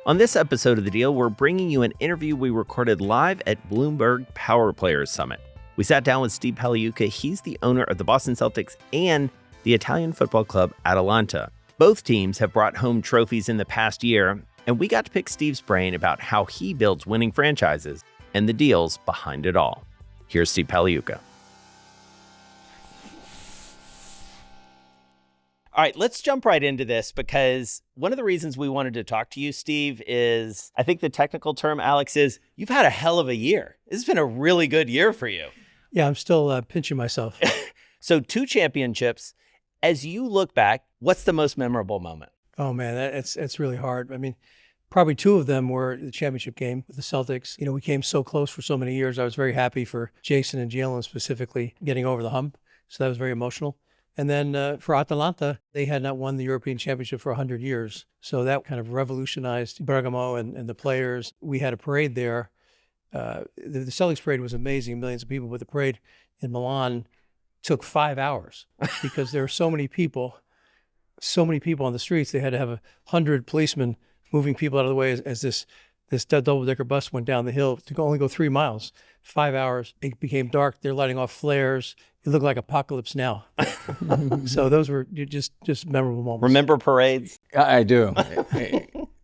On this episode of The Deal, we're bringing you an interview we recorded live at Bloomberg Power Players Summit. We sat down with Steve Pagliuca. He's the owner of the Boston Celtics and the Italian football club Atalanta. Both teams have brought home trophies in the past year, and we got to pick Steve's brain about how he builds winning franchises and the deals behind it all. Here's Steve Pagliuca. All right, let's jump right into this because one of the reasons we wanted to talk to you, Steve, is I think the technical term, Alex, is you've had a hell of a year. This has been a really good year for you. Yeah, I'm still pinching myself. So 2 championships. As you look back, what's the most memorable moment? Oh, man, it's really hard. I mean, probably 2 of them were the championship game with the Celtics. You know, we came so close for so many years. I was very happy for Jason and Jalen specifically getting over the hump. So that was very emotional. And then for Atalanta, they had not won the European Championship for 100 years. So that kind of revolutionized Bergamo and the players. We had a parade there. The Celtics parade was amazing, millions of people, but the parade in Milan took 5 hours because there were so many people on the streets. They had to have 100 policemen moving people out of the way as this double-decker bus went down the hill to only go 3 miles. 5 hours. It became dark. They're lighting off flares. It looked like Apocalypse Now. So those were just memorable moments. Remember parades? I do.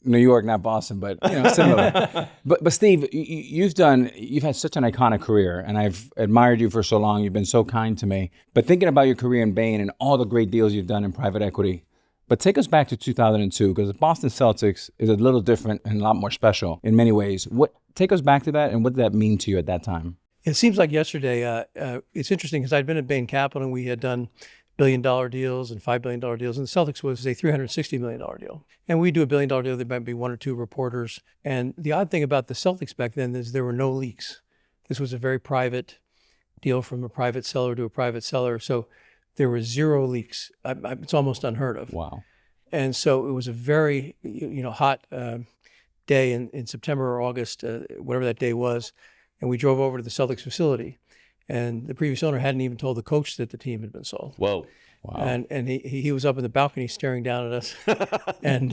New York, not Boston, but similar. But Steve, you've had such an iconic career, and I've admired you for so long. You've been so kind to me. But thinking about your career in Bain and all the great deals you've done in private equity, but take us back to 2002, because the Boston Celtics is a little different and a lot more special in many ways. Take us back to that, and what did that mean to you at that time? It seems like yesterday. It's interesting because I'd been at Bain Capital and we had done billion-dollar deals and $5 billion deals, and the Celtics was a $360 million deal. And we do a $1 billion deal, there might be 1 or 2 reporters. And the odd thing about the Celtics back then is there were no leaks. This was a very private deal from a private seller to a private seller. So there were 0 leaks. It's almost unheard of. Wow. And so it was a very hot day in September or August, whatever that day was. And we drove over to the Celtics facility. And the previous owner hadn't even told the coach that the team had been sold. Whoa. Wow. And he was up in the balcony staring down at us. And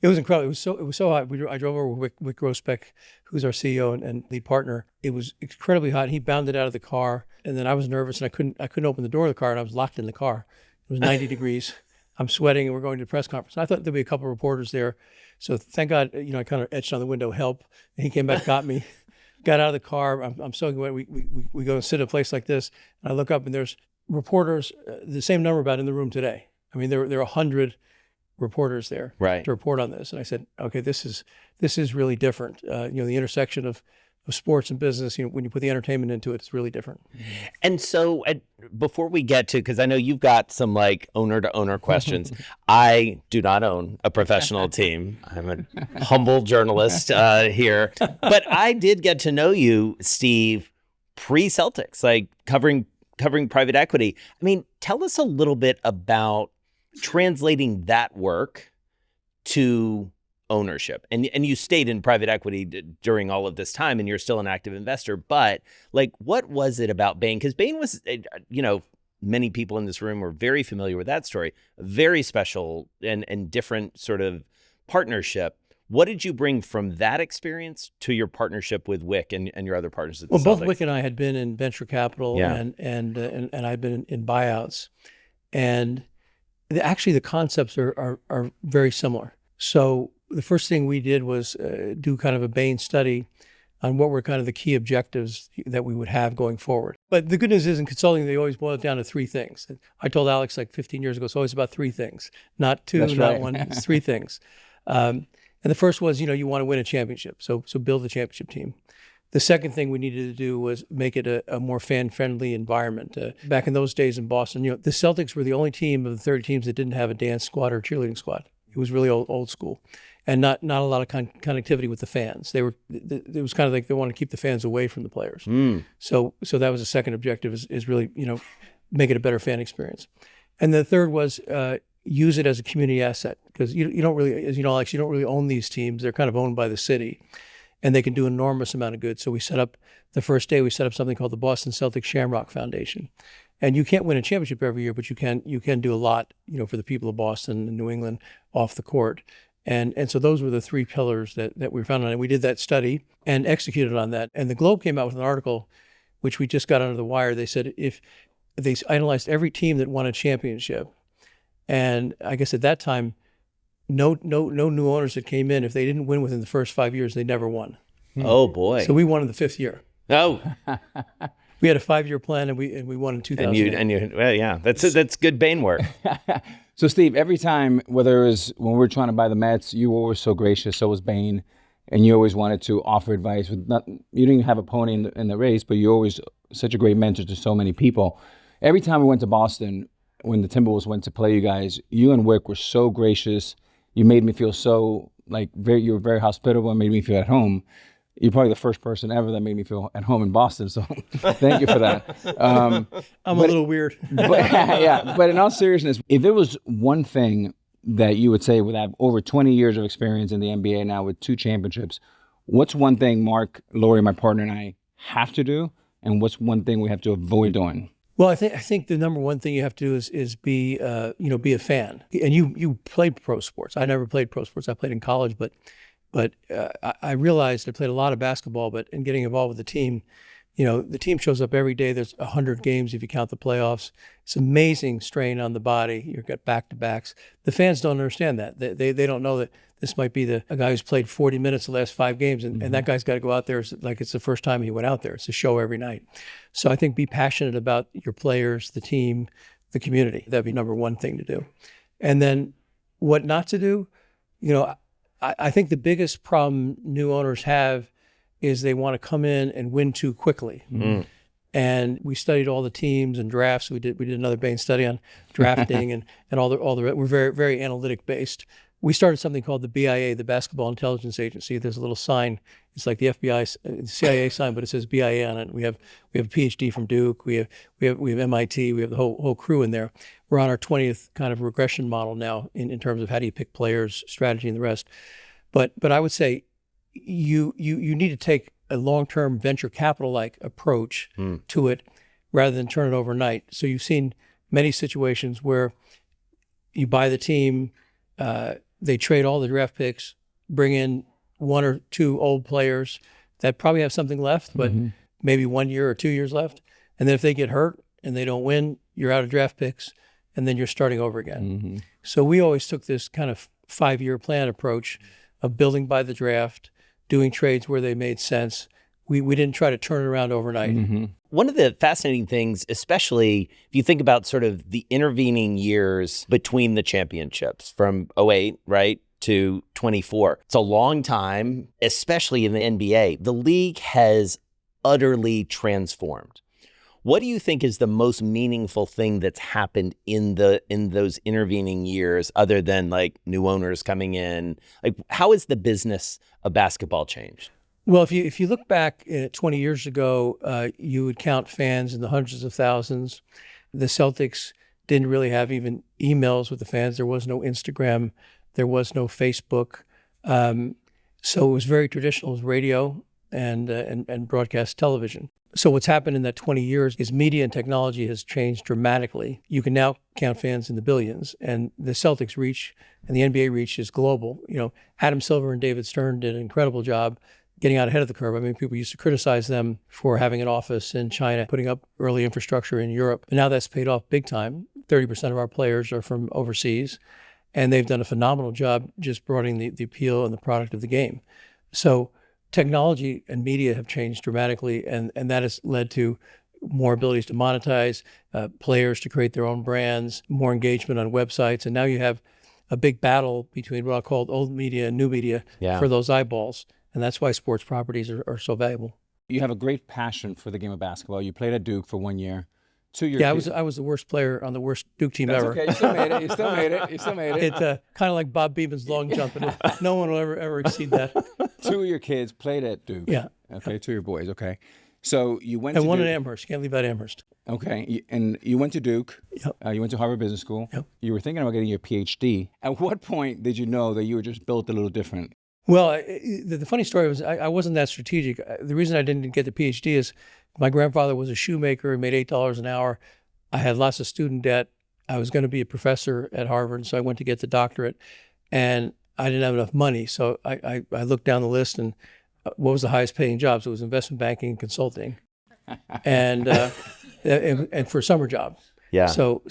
it was incredible. It was so hot. I drove over with Grosbeck, who's our CEO and lead partner. It was incredibly hot. He bounded out of the car. And then I was nervous and I couldn't open the door of the car and I was locked in the car. It was 90 degrees. I'm sweating and we're going to the press conference. I thought there'd be a couple of reporters there. So thank God, I kind of etched on the window, help. And he came back, got me. Got out of the car. I'm soaking wet. We go and sit at a place like this, and I look up, and there's reporters, the same number about in the room today. I mean, there are 100 reporters there to report on this. And I said, okay, this is really different. The intersection of sports and business, when you put the entertainment into it, it's really different. And so before we get to, because I know you've got some like owner to owner questions. I do not own a professional team. I'm a humble journalist here, but I did get to know you, Steve, pre-Celtics, like covering private equity. I mean, tell us a little bit about translating that work to ownership. And you stayed in private equity during all of this time and you're still an active investor, but like, what was it about Bain? Because Bain was, many people in this room are very familiar with that story, a very special and different sort of partnership. What did you bring from that experience to your partnership with Wick and your other partners at the Celtics? Both Wick and I had been in venture capital and I'd been in buyouts. And actually the concepts are very similar. So the first thing we did was do kind of a Bain study on what were kind of the key objectives that we would have going forward. But the good news is in consulting, they always boil it down to 3 things. I told Alex like 15 years ago, it's always about 3 things, not 2, That's not right. 1, it's 3 things. And the first was, you want to win a championship. So build the championship team. The second thing we needed to do was make it a more fan-friendly environment. Back in those days in Boston, the Celtics were the only team of the 30 teams that didn't have a dance squad or cheerleading squad. It was really old school. And not a lot of connectivity with the fans. It was kind of like they wanted to keep the fans away from the players. So that was the second objective is really, make it a better fan experience. And the third was use it as a community asset because you don't really, as you know, Alex, you don't really own these teams. They're kind of owned by the city and they can do an enormous amount of good. So the first day we set up something called the Boston Celtics Shamrock Foundation. And you can't win a championship every year, but you can do a lot, for the people of Boston and New England off the court. And so those were the three pillars that we found on it. We did that study and executed on that. And the Globe came out with an article, which we just got under the wire. They said if they analyzed every team that won a championship, and I guess at that time, no new owners that came in, if they didn't win within the first 5 years, they never won. Oh boy! So we won in the 5th year. Oh, we had a 5-year plan, and we won in 2008. Well, yeah, that's good Bain work. So, Steve, every time, whether it was when we were trying to buy the Mets, you were always so gracious. So was Bain, and you always wanted to offer advice. You didn't have a pony in the race, but you're always such a great mentor to so many people. Every time we went to Boston, when the Timberwolves went to play you guys, you and Wick were so gracious. You made me feel so you were very hospitable and made me feel at home. You're probably the first person ever that made me feel at home in Boston, so thank you for that. I'm a little weird. But in all seriousness, if there was one thing that you would say with that over 20 years of experience in the NBA now with 2 championships, what's one thing Mark, Lori, my partner, and I have to do, and what's one thing we have to avoid doing? Well, I think the number one thing you have to do is be a fan. And you played pro sports. I never played pro sports. I played in college, but I realized I played a lot of basketball, but in getting involved with the team, the team shows up every day. There's 100 games if you count the playoffs. It's amazing strain on the body. You've got back-to-backs. The fans don't understand that. They don't know that this might be a guy who's played 40 minutes the last 5 games, and that guy's got to go out there like it's the first time he went out there. It's a show every night. So I think be passionate about your players, the team, the community. That'd be number one thing to do. And then what not to do, I think the biggest problem new owners have is they want to come in and win too quickly. Mm. And we studied all the teams and drafts. We did another Bain study on drafting and all the we're very, very analytic based. We started something called the BIA, the Basketball Intelligence Agency. There's a little sign. It's like the FBI, CIA sign, but it says BIA on it. We have a PhD from Duke. We have MIT. We have the whole crew in there. We're on our 20th kind of regression model now in terms of how do you pick players, strategy, and the rest. But I would say you need to take a long-term venture capital-like approach to it rather than turn it overnight. So you've seen many situations where you buy the team, they trade all the draft picks, bring in 1 or 2 old players that probably have something left, but maybe 1 year or 2 years left. And then if they get hurt and they don't win, you're out of draft picks, and then you're starting over again. So we always took this kind of 5-year plan approach of building by the draft, doing trades where they made sense. We didn't try to turn it around overnight. One of the fascinating things, especially if you think about sort of the intervening years between the championships from 08, right, to 24. It's a long time, especially in the NBA. The league has utterly transformed. What do you think is the most meaningful thing that's happened in those intervening years, other than like new owners coming in? Like, how has the business of basketball changed? Well, if you look back 20 years ago, you would count fans in the hundreds of thousands. The Celtics didn't really have even emails with the fans. There was no Instagram. There was no Facebook. So it was very traditional. It was radio and broadcast television. So what's happened in that 20 years is media and technology has changed dramatically. You can now count fans in the billions, and the Celtics reach and the NBA reach is global. Adam Silver and David Stern did an incredible job getting out ahead of the curve. I mean, people used to criticize them for having an office in China, putting up early infrastructure in Europe. But now that's paid off big time. 30% of our players are from overseas, and they've done a phenomenal job just broadening the appeal and the product of the game. So technology and media have changed dramatically, and that has led to more abilities to monetize, players to create their own brands, more engagement on websites. And now you have a big battle between what I call old media and new media for those eyeballs. And that's why sports properties are so valuable. You have a great passion for the game of basketball. You played at Duke for 1 year. 2 years. Yeah, I was the worst player on the worst Duke team ever. Okay, you still made it. You still made it. It's kind of like Bob Beeman's long jump, and no one will ever exceed that. 2 of your kids played at Duke. Yeah. Okay, 2 of your boys. Okay. So you went and to one Duke. at Amherst. Can't leave out Amherst. Okay. And you went to Duke. Yep. You went to Harvard Business School. Yep. You were thinking about getting your PhD. At what point did you know that you were just built a little different? Well, the funny story was I wasn't that strategic. The reason I didn't get the PhD is my grandfather was a shoemaker and made $8 an hour. I had lots of student debt. I was going to be a professor at Harvard, so I went to get the doctorate. And I didn't have enough money. So I looked down the list, and what was the highest paying jobs? It was investment banking and consulting, and for a summer job. Yeah. So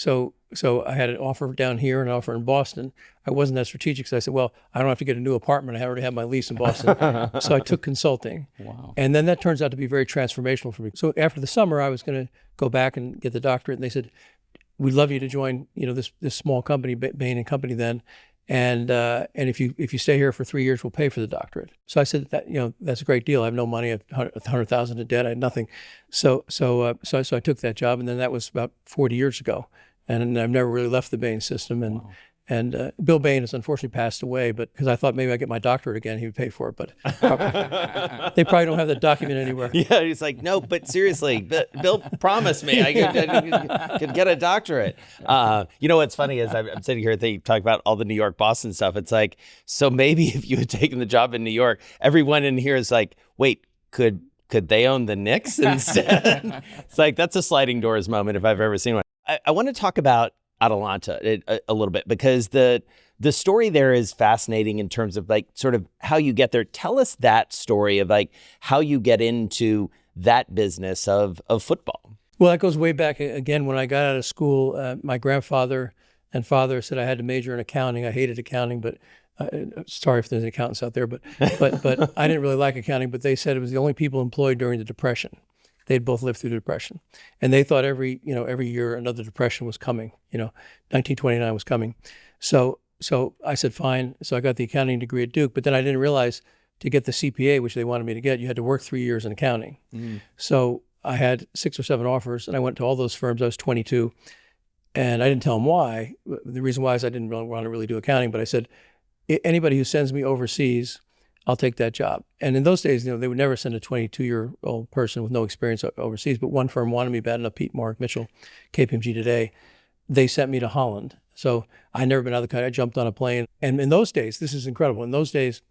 I had an offer down here and an offer in Boston. I wasn't that strategic, so I said, well, I don't have to get a new apartment. I already have my lease in Boston. So I took consulting. Wow. And then that turns out to be very transformational for me. So after the summer, I was going to go back and get the doctorate. And they said, we'd love you to join, this small company, Bain and Company then. And if you stay here for 3 years, we'll pay for the doctorate. So I said that that's a great deal. I have no money. I have $100,000 in debt. I had nothing. So I took that job, and then that was about 40 years ago, and I've never really left the Bain system. And Wow. and Bill Bain has unfortunately passed away, but because I thought maybe I'd get my doctorate again, he would pay for it. But they probably don't have that document anywhere. Yeah, he's like, no, but seriously, Bill promised me I could get a doctorate. What's funny is I'm sitting here, they talk about all the New York, Boston stuff. It's like, so maybe if you had taken the job in New York, everyone in here is like, wait, could they own the Knicks instead? It's like, that's a sliding doors moment if I've ever seen one. I want to talk about Atalanta a little bit, because the story there is fascinating in terms of like sort of how you get there. Tell us that story of like how you get into that business of football. Well, that goes way back. Again, when I got out of school, my grandfather and father said I had to major in accounting. I hated accounting, but sorry if there's accountants out there, but I didn't really like accounting. But they said it was the only people employed during the Depression. They'd both lived through the Depression, and they thought every year another depression was coming. 1929 was coming. So I said fine. So I got the accounting degree at Duke, but then I didn't realize to get the CPA, which they wanted me to get, you had to work 3 years in accounting. Mm. So I had 6 or 7 offers, and I went to all those firms. I was 22, and I didn't tell them why. The reason why is I didn't really want to really do accounting, but I said, anybody who sends me overseas, I'll take that job. And in those days, they would never send a 22-year-old person with no experience overseas. But one firm wanted me bad enough, Pete Mark Mitchell, KPMG today. They sent me to Holland. So I'd never been out of the country. I jumped on a plane. And in those days, this is incredible. In those days,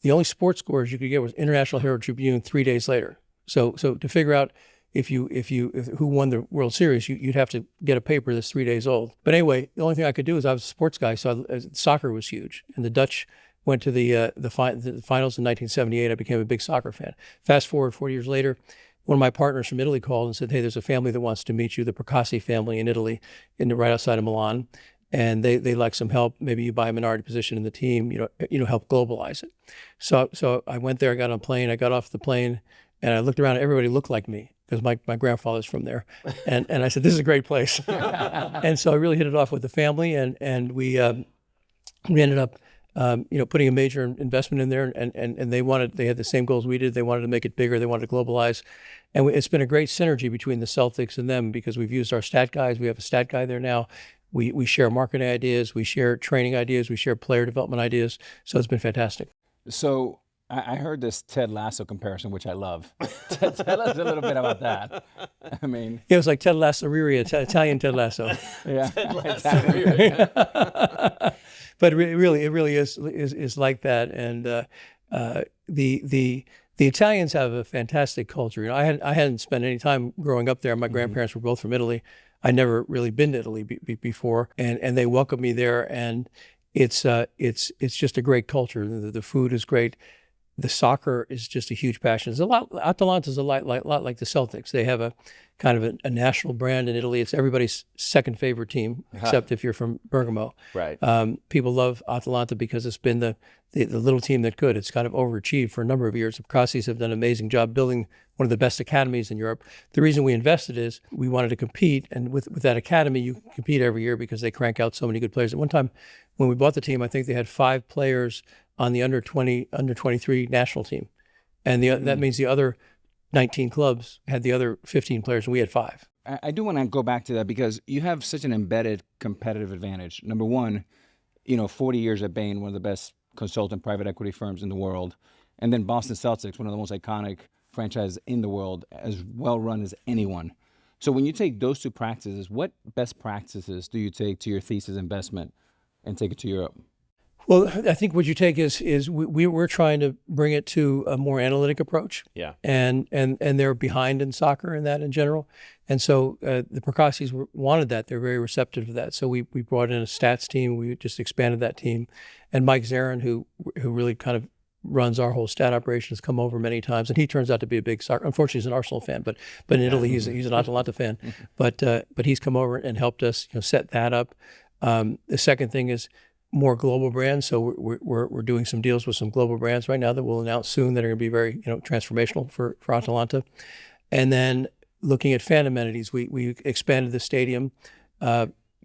the only sports scores you could get was International Herald Tribune 3 days later. So to figure out who won the World Series, you'd have to get a paper that's 3 days old. But anyway, the only thing I could do is I was a sports guy, so soccer was huge. And the Dutch went to the finals in 1978. I became a big soccer fan. Fast forward 40 years later, one of my partners from Italy called and said, hey, there's a family that wants to meet you, the Percassi family in Italy, right outside of Milan. And they like some help. Maybe you buy a minority position in the team, help globalize it. So I went there, I got on a plane, I got off the plane, and I looked around, and everybody looked like me, because my grandfather's from there. And I said, this is a great place. And so I really hit it off with the family, and we ended up putting a major investment in there, and they had the same goals we did. They wanted to make it bigger. They wanted to globalize. And it's been a great synergy between the Celtics and them, because we've used our stat guys. We have a stat guy there now. We share marketing ideas. We share training ideas. We share player development ideas. So it's been fantastic. So I heard this Ted Lasso comparison, which I love. Tell us a little bit about that. I mean, it was like Ted Lasso, Italian Ted Lasso. Yeah. Ted Lasso. But it really is like that. And the Italians have a fantastic culture. I hadn't spent any time growing up there. My grandparents were both from Italy. I'd never really been to Italy before, and they welcomed me there. And it's just a great culture. The food is great. The soccer is just a huge passion. Atalanta is a lot like the Celtics. They have a kind of a national brand in Italy. It's everybody's second favorite team, except if you're from Bergamo. Right. People love Atalanta because it's been the little team that could. It's kind of overachieved for a number of years. The Percassis have done an amazing job building one of the best academies in Europe. The reason we invested is we wanted to compete, and with that academy, you compete every year because they crank out so many good players. At one time, when we bought the team, I think they had 5 players on the under 23 national team, and that means the other 19 clubs had the other 15 players, and we had 5. I do want to go back to that, because you have such an embedded competitive advantage. Number one, 40 years at Bain, one of the best consultant private equity firms in the world, and then Boston Celtics, one of the most iconic franchises in the world, as well run as anyone. So when you take those 2 practices, what best practices do you take to your thesis investment and take it to Europe? Well, I think what you take is we're trying to bring it to a more analytic approach. Yeah. And they're behind in soccer and that in general. And so the Percassis wanted that. They're very receptive to that. So we brought in a stats team. We just expanded that team. And Mike Zarin, who really kind of runs our whole stat operation, has come over many times. And he turns out to be a big soccer. Unfortunately, he's an Arsenal fan, but in Italy, he's an Atalanta fan. But he's come over and helped us set that up. The second thing is more global brands. So we're doing some deals with some global brands right now that we'll announce soon that are going to be very transformational for Atalanta. And then looking at fan amenities, we expanded the stadium,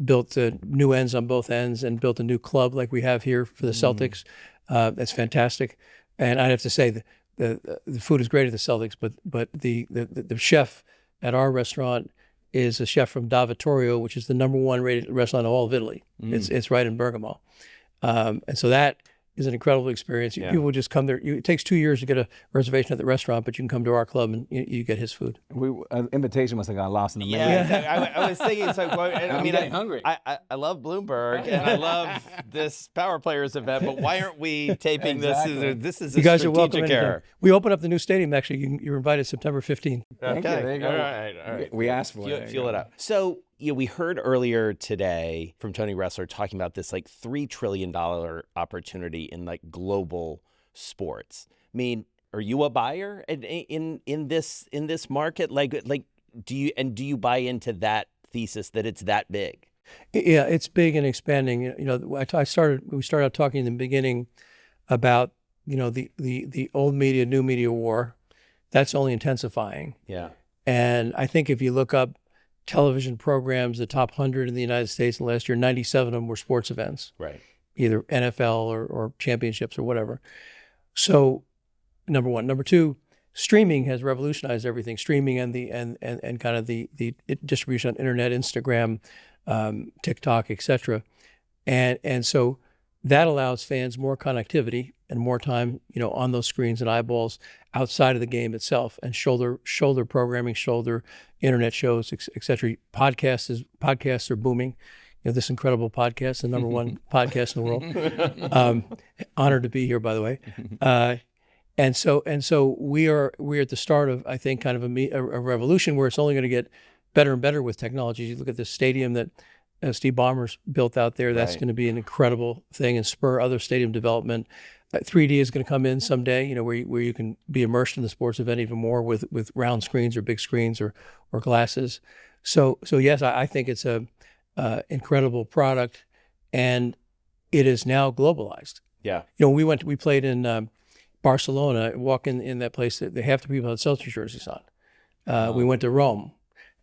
built new ends on both ends, and built a new club like we have here for the Celtics. That's fantastic. And I'd have to say the food is great at the Celtics, but the chef at our restaurant is a chef from Da Vittorio, which is the #1 rated restaurant in all of Italy. It's right in Bergamo. And so that is an incredible experience. Yeah. People just come there. It takes 2 years to get a reservation at the restaurant, but you can come to our club and you get his food. Invitation must have got lost in the mail. Yeah, I was thinking, it's like, well, I mean, getting hungry. I love Bloomberg and I love this Power Players event, but why aren't we taping Exactly. this? This is a You guys are welcome strategic anytime. error. We open up the new stadium, actually. You're invited September 15th. Thank you. Okay, There you go. all right. We asked for it. Feel it out. So we heard earlier today from Tony Ressler talking about this like $3 trillion opportunity in like global sports. I mean, are you a buyer in this market? Like do you buy into that thesis that it's that big? Yeah, it's big and expanding. We started out talking in the beginning about the old media, new media war. That's only intensifying. Yeah. And I think if you look up television programs, the top 100 in the United States in the last year, 97 of them were sports events, Right. either NFL or championships or whatever. So, number one. Number two, streaming has revolutionized everything. Streaming and kind of the distribution on internet, Instagram, TikTok, etc. And so that allows fans more connectivity and more time, on those screens and eyeballs outside of the game itself, and shoulder programming, shoulder internet shows, etc. Podcasts are booming. This incredible podcast, the #1 podcast in the world. Honored to be here, by the way. And so we're at the start of, I think, kind of a revolution where it's only going to get better and better with technology. You look at this stadium that Steve Ballmer's built out there. That's Right. going to be an incredible thing and spur other stadium development. 3D is going to come in someday, where you can be immersed in the sports event even more with round screens or big screens or glasses. So yes, I think it's a incredible product, and it is now globalized. Yeah. We played in Barcelona. Walk in that place, that half the people had Celtics jerseys on. We went to Rome.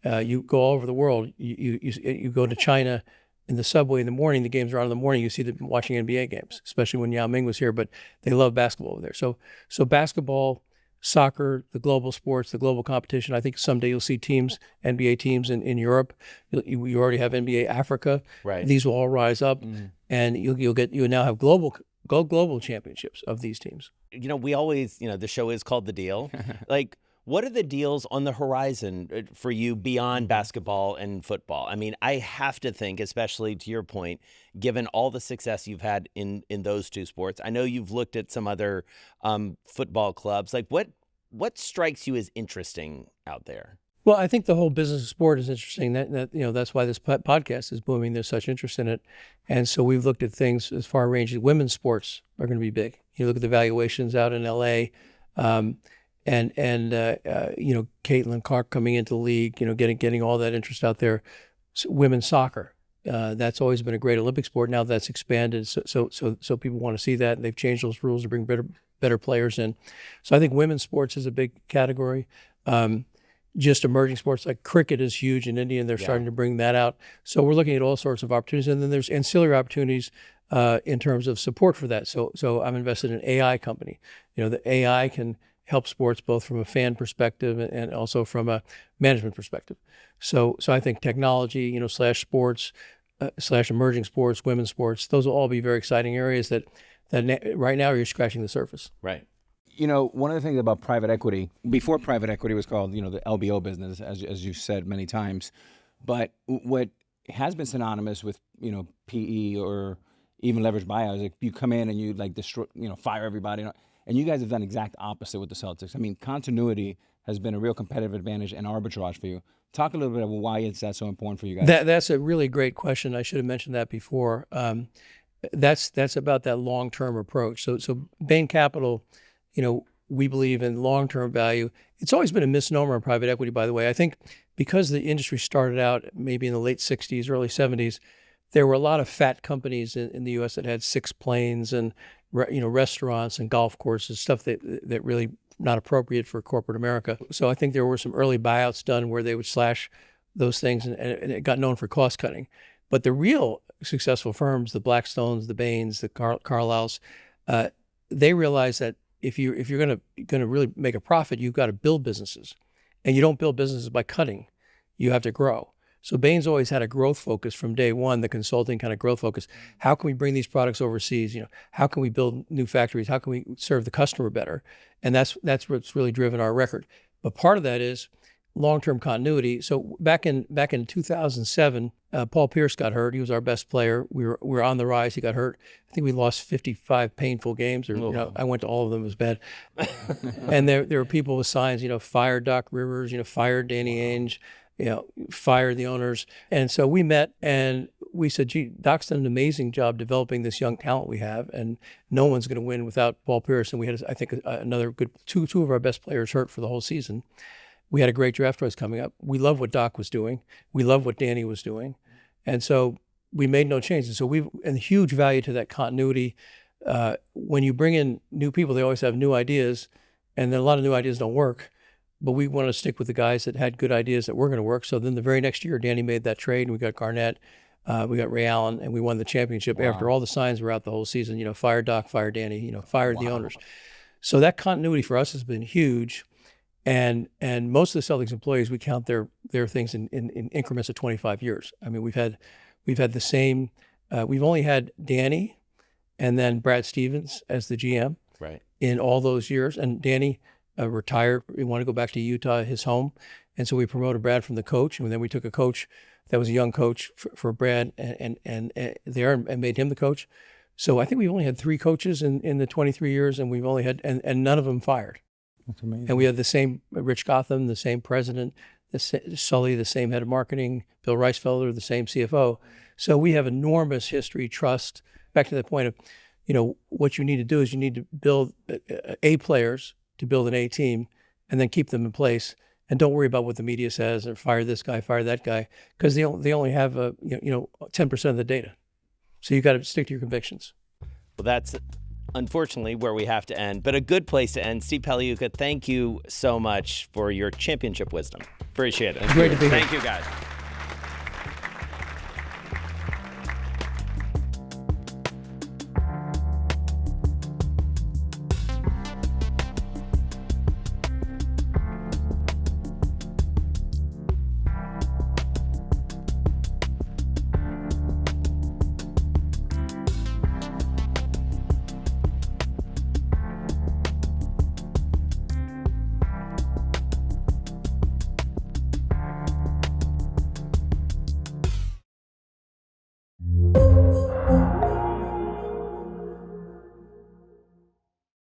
You go all over the world. You go to China in the subway in the morning. The games are on in the morning. You see them watching NBA games, especially when Yao Ming was here. But they love basketball over there. So basketball, soccer, the global sports, the global competition. I think someday you'll see teams, NBA teams in Europe. You already have NBA Africa. Right. These will all rise up, and you now have global championships of these teams. We always, the show is called The Deal. Like, what are the deals on the horizon for you beyond basketball and football? I mean, I have to think, especially to your point, given all the success you've had in those two sports, I know you've looked at some other football clubs. Like, what strikes you as interesting out there? Well, I think the whole business of sport is interesting. That's why this podcast is booming. There's such interest in it, and so we've looked at things as far ranging. Women's sports are going to be big. You look at the valuations out in LA. And Caitlin Clark coming into the league, getting all that interest out there. Women's soccer, that's always been a great Olympic sport. Now that's expanded, so people want to see that. And they've changed those rules to bring better players in. So I think women's sports is a big category. Just emerging sports like cricket is huge in India, and they're starting to bring that out. So we're looking at all sorts of opportunities, and then there's ancillary opportunities in terms of support for that. So I'm invested in an AI company. The AI can help sports both from a fan perspective and also from a management perspective. So I think technology, / sports, / emerging sports, women's sports, those will all be very exciting areas that right now you're scratching the surface. Right. One of the things about private equity, before private equity was called, the LBO business, as you've said many times, but what has been synonymous with, PE or even leverage buyouts. Like you come in and you like destroy, fire everybody. And you guys have done exact opposite with the Celtics. I mean, continuity has been a real competitive advantage and arbitrage for you. Talk a little bit about why is that so important for you guys. That's a really great question. I should have mentioned that before. That's about that long-term approach. So Bain Capital, we believe in long-term value. It's always been a misnomer in private equity, by the way. I think because the industry started out maybe in the late 60s, early 70s, there were a lot of fat companies in the U.S. that had 6 planes and restaurants and golf courses, stuff that really not appropriate for corporate America. So I think there were some early buyouts done where they would slash those things, and it got known for cost cutting. But the real successful firms, the Blackstones, the Bains, the Carlyles, they realized that if you're going to really make a profit, you've got to build businesses, and you don't build businesses by cutting. You have to grow. So Bain's always had a growth focus from day one, the consulting kind of growth focus. How can we bring these products overseas? How can we build new factories? How can we serve the customer better? And that's what's really driven our record. But part of that is long-term continuity. So back in 2007, Paul Pierce got hurt. He was our best player. We were on the rise. He got hurt. I think we lost 55 painful games. I went to all of them. It was bad. And there were people with signs. Fire Doc Rivers. Fire Danny Ainge. Fire the owners. And so we met and we said, gee, Doc's done an amazing job developing this young talent we have, and no one's going to win without Paul Pierce. And we had, I think, another good two of our best players hurt for the whole season. We had a great draft choice coming up. We love what Doc was doing. We love what Danny was doing. And so we made no changes. So and huge value to that continuity. When you bring in new people, they always have new ideas, and then a lot of new ideas don't work. But we want to stick with the guys that had good ideas that were going to work. So then the very next year, Danny made that trade, and we got Garnett, we got Ray Allen, and we won the championship after all the signs were out the whole season. Fire Doc, fire Danny, fired the owners. So that continuity for us has been huge. And most of the Celtics employees, we count their things in increments of 25 years. I mean, we've had the same. We've only had Danny, and then Brad Stevens as the GM, right, in all those years. And Danny retired. We wanted to go back to Utah, his home, and so we promoted Brad from the coach, and then we took a coach that was a young coach for Brad and made him the coach. So I think we've only had 3 coaches in the 23 years, and we've only had and none of them fired. That's amazing. And we had the same Rich Gotham, the same president, Sully, the same head of marketing, Bill Reisfelder, the same CFO. So we have enormous history, trust. Back to the point of, what you need to do is you need to build A players to build an A team, and then keep them in place. And don't worry about what the media says or fire this guy, fire that guy, because they only have 10% of the data. So you got to stick to your convictions. Well, that's unfortunately where we have to end, but a good place to end. Steve Pagliuca, thank you so much for your championship wisdom. Appreciate it. Great to be here. Thank you, guys.